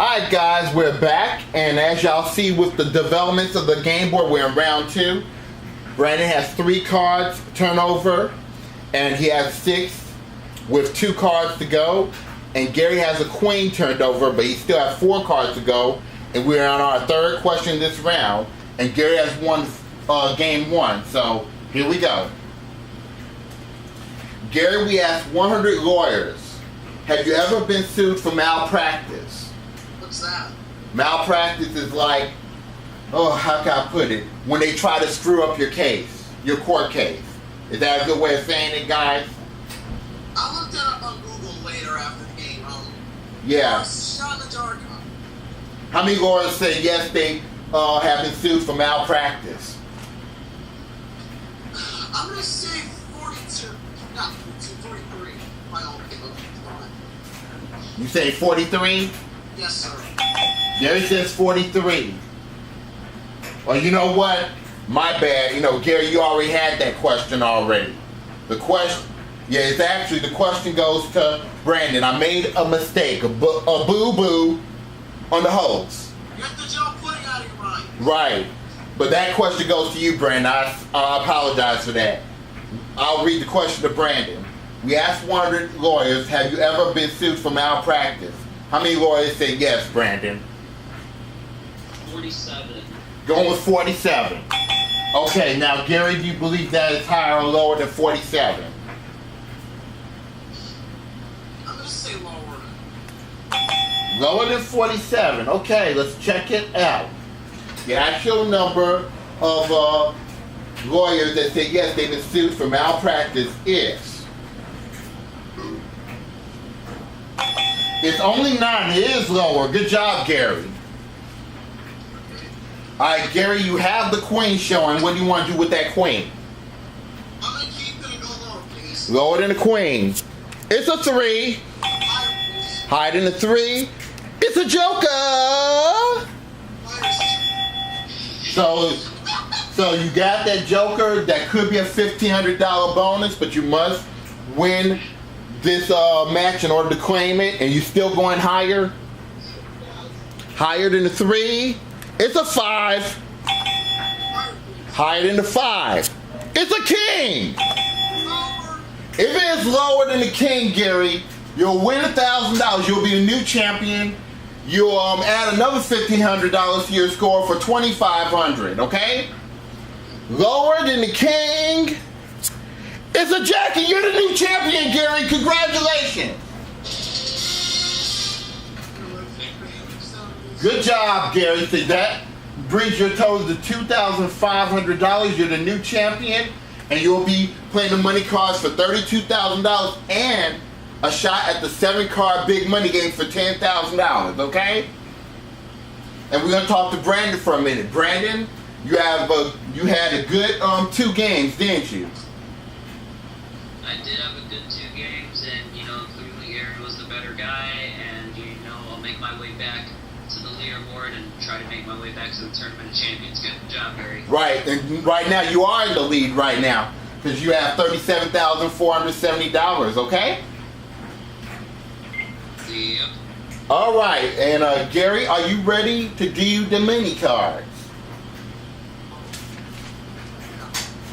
Alright guys, we're back, and as y'all see with the developments of the game board, we're in round 2. Brandon has 3 cards turnover, and he has 6 with 2 cards to go. And Gary has a queen turned over, but he still has 4 cards to go. And we're on our 3rd question this round, and Gary has won game 1. So here we go. Gary, we asked 100 lawyers, have you ever been sued for malpractice? What's that? Malpractice is like, oh, how can I put it? When they try to screw up your case, your court case. Is that a good way of saying it, guys? I'll look that up on Google later after the game. Yeah. Shot in the dark. How many lawyers say yes, they have been sued for malpractice? I'm going to say 42. Not 42, 43. My own game. You say 43? Yes, sir. Gary says 43. Well, you know what? My bad. You know, Gary, you already had that question already. The question, yeah, it's actually, the question goes to Brandon. I made a mistake, a boo-boo on the host. You have the job putting out of your mind. Right. But that question goes to you, Brandon. I apologize for that. I'll read the question to Brandon. We asked 100 lawyers, have you ever been sued for malpractice? How many lawyers say yes, Brandon? 47. Going with 47. Okay, now Gary, do you believe that is higher or lower than 47? I'm going to say lower. Lower than 47. Okay, let's check it out. The actual number of lawyers that say yes, they've been sued for malpractice is... It's only 9. It is lower. Good job, Gary. Alright, Gary, you have the queen showing. What do you want to do with that queen? I'm going to keep it and go lower, please. Lower than the queen. It's a 3. Higher, please. Higher than the 3. It's a joker. So you got that joker. That could be a $1,500 bonus, but you must win this match in order to claim it, and you still going higher? Higher than the 3? It's a 5. Higher than the 5. It's a king. If it is lower than the king, Gary, you'll win $1,000. You'll be a new champion. You'll add another $1,500 to your score for $2,500. Okay? Lower than the king. It's a jack, and you're the new champion, Gary. Congratulations. Good job, Gary. See, that brings your total to $2,500. You're the new champion, and you'll be playing the money cards for $32,000 and a shot at the 7-card big money game for $10,000, okay? And we're going to talk to Brandon for a minute. Brandon, you had a good 2 games, didn't you? I did have a good 2 games, and, clearly Aaron was the better guy, and, I'll make my way back to the leaderboard and try to make my way back to the Tournament of Champions. Good job, Barry. Right, and right now you are in the lead right now, because you have $37,470, okay? Yep. All right, and Gary, are you ready to do the mini cards?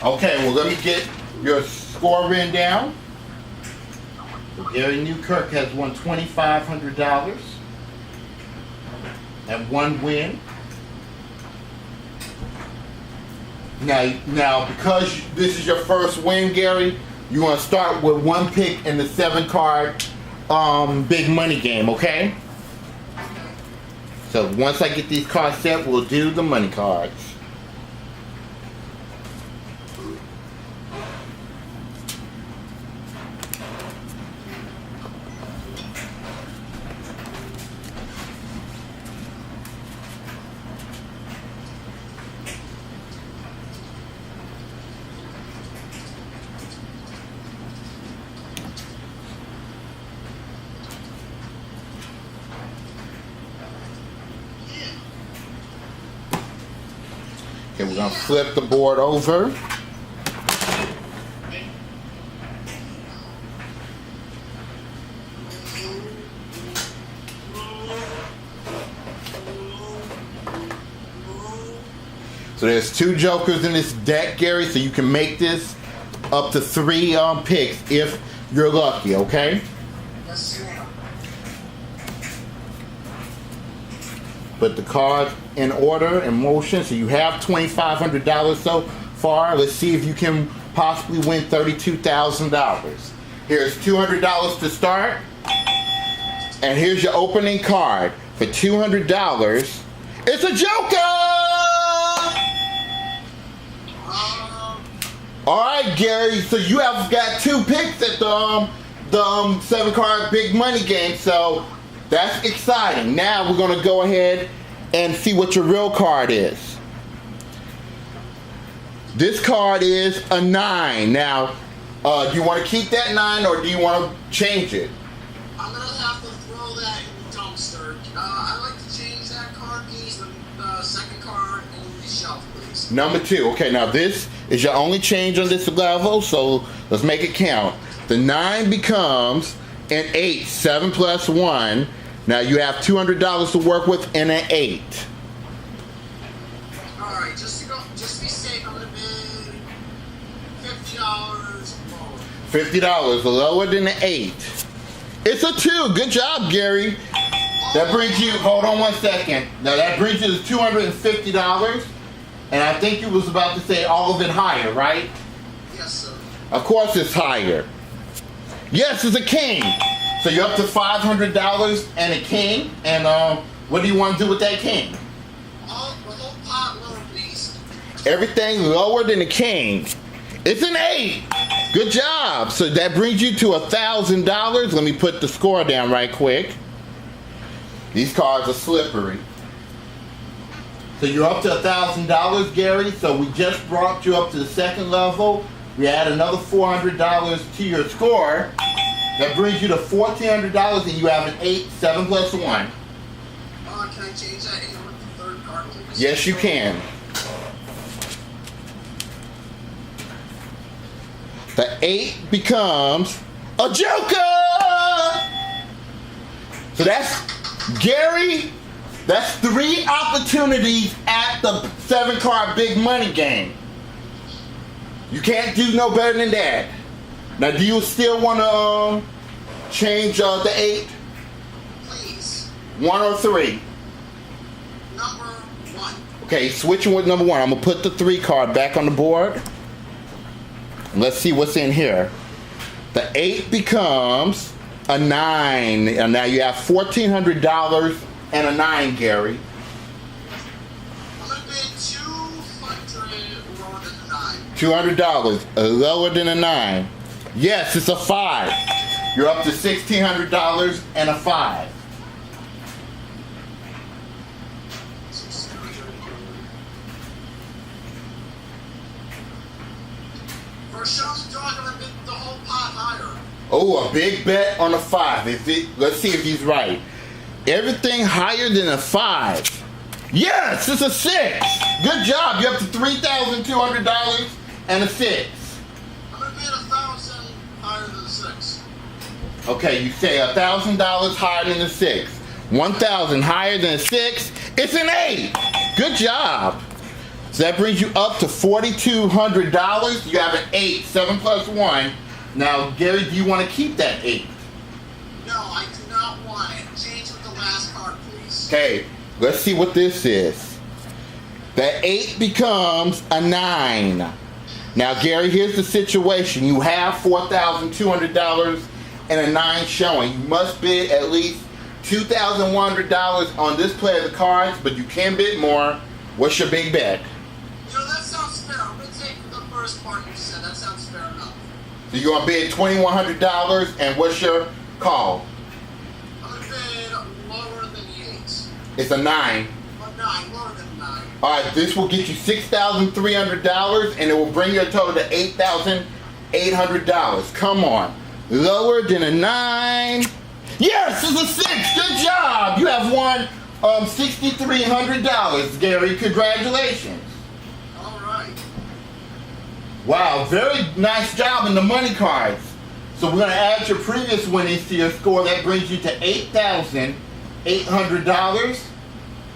Okay, well, let me get your score written down. So Gary Newkirk has won $2,500 and 1 win. Now, because this is your first win, Gary, you want to start with 1 pick in the 7-card big money game, okay? So once I get these cards set, we'll do the money cards. Okay, we're gonna flip the board over. So there's 2 jokers in this deck, Gary, so you can make this up to 3 picks if you're lucky, okay? Yes, ma'am. Put the cards in order, in motion. So you have $2,500 so far. Let's see if you can possibly win $32,000. Here's $200 to start. And here's your opening card for $200. It's a joker! All right, Gary. So you have got 2 picks at the 7-card big money game. So that's exciting. Now we're gonna go ahead and see what your real card is. This card is a 9. Now, do you want to keep that 9 or do you want to change it? I'm gonna have to throw that in the dumpster. I'd like to change that card, please. The second card in the shelf, please. Number 2. Okay, now this is your only change on this level, so let's make it count. The 9 becomes an 8. 7 plus 1. Now you have $200 to work with and an 8. All right, just to be safe, I'm gonna bid $50 lower. $50 lower than the 8. It's a 2. Good job, Gary. That brings you, hold on one second. Now that brings you to $250. And I think you was about to say all of it higher, right? Yes, sir. Of course it's higher. Yes, it's a king. So you're up to $500 and a king. And what do you want to do with that king? The whole pot lower, please. Everything lower than a king. It's an 8. Good job. So that brings you to $1,000. Let me put the score down right quick. These cards are slippery. So you're up to $1,000, Gary. So we just brought you up to the second level. We add another $400 to your score. That brings you to $1,400 and you have an 8, 7 plus 1. Can I change that in with the third card, please? Yes, you can. The 8 becomes a joker! So that's, Gary, that's 3 opportunities at the 7-card big money game. You can't do no better than that. Now, do you still want to change the 8? Please. 1 or 3? Number 1. Okay, switching with number 1. I'm going to put the 3 card back on the board. Let's see what's in here. The 8 becomes a 9. And now you have $1,400 and a 9, Gary. I'm going to bid $200 lower than the 9. $200 lower than a 9. Yes, it's a 5. You're up to $1,600 and a 5. For Showdown, I'm going to bid the whole pot higher. Oh, a big bet on a 5. Let's see if he's right. Everything higher than a 5. Yes, it's a 6. Good job. You're up to $3,200 and a 6. I'm going to bid $1,000 higher than the 6. Okay, you say $1,000 higher than a 6. 1,000 higher than a 6. It's an 8. Good job. So that brings you up to $4,200. You have an 8, 7 plus 1. Now, Gary, do you want to keep that 8? No, I do not want it. Change with the last card, please. Okay, let's see what this is. That 8 becomes a 9. Now, Gary, here's the situation. You have $4,200 and a 9 showing. You must bid at least $2,100 on this play of the cards, but you can bid more. What's your big bet? You know, that sounds fair. I'm going to take the first part you said. That sounds fair enough. So you're going to bid $2,100, and what's your call? I'm going to bid lower than the 8. It's a 9. A 9, lower than 9. All right, this will get you $6,300, and it will bring your total to $8,800. Come on. Lower than a 9. Yes, it's a 6. Good job. You have won $6,300, Gary. Congratulations. All right. Wow, very nice job in the money cards. So we're going to add your previous winnings to your score. That brings you to $8,800.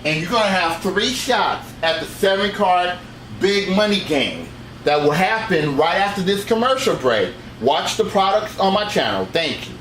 And you're going to have 3 shots at the 7-card big money game that will happen right after this commercial break. Watch the products on my channel. Thank you.